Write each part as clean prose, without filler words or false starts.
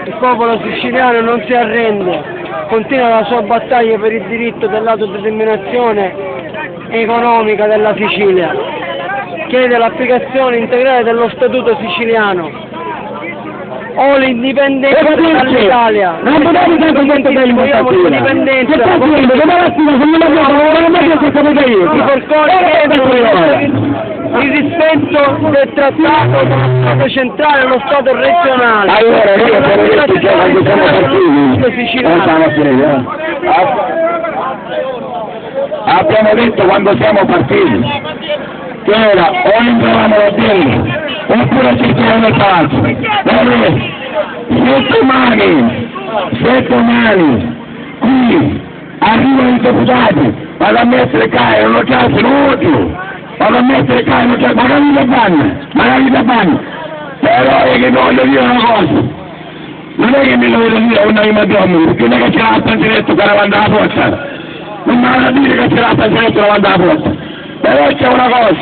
Il popolo siciliano non si arrende, continua la sua battaglia per il diritto dell'autodeterminazione economica della Sicilia. Chiede l'applicazione integrale dello Statuto siciliano o l'indipendenza dall'Italia. Non potete dare conto l'indipendenza. Il rispetto del trattato dello Stato centrale e lo Stato regionale. Allora, noi abbiamo detto già quando siamo partiti. Abbiamo detto quando siamo partiti che era o entravamo da dentro oppure cercavamo il palazzo. Se domani qui arrivano i deputati, vanno a mettere caio, non c'è assoluto, vanno a mettere caio, non c'è, magari da banno, però è che voglio dire una cosa, non è che mi lo voglio dire una immagine, perché non è che c'era il pensionetto che era davanti alla porta, non mi vanno a dire che c'era il pensionetto davanti alla porta, però c'è una cosa,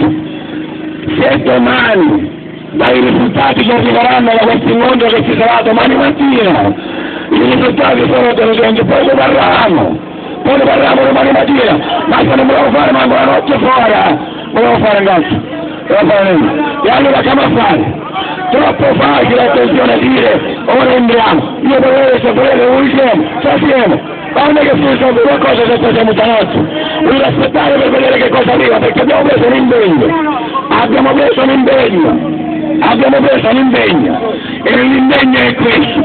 se domani dai risultati che arriveranno da questo incontro che ci sarà domani mattina, i risultati sono delusioni, poi ne parliamo domani mattina, ma se non volevo fare manco la notte fuori, volevo fare niente, e allora che a fare? Troppo facile, attenzione, a dire ora entriamo, io volevo sapere un siamo, quando è che sono qualcosa che facciamo stanotte? Voglio aspettare per vedere che cosa arriva, perché abbiamo preso un impegno, e l'impegno è questo,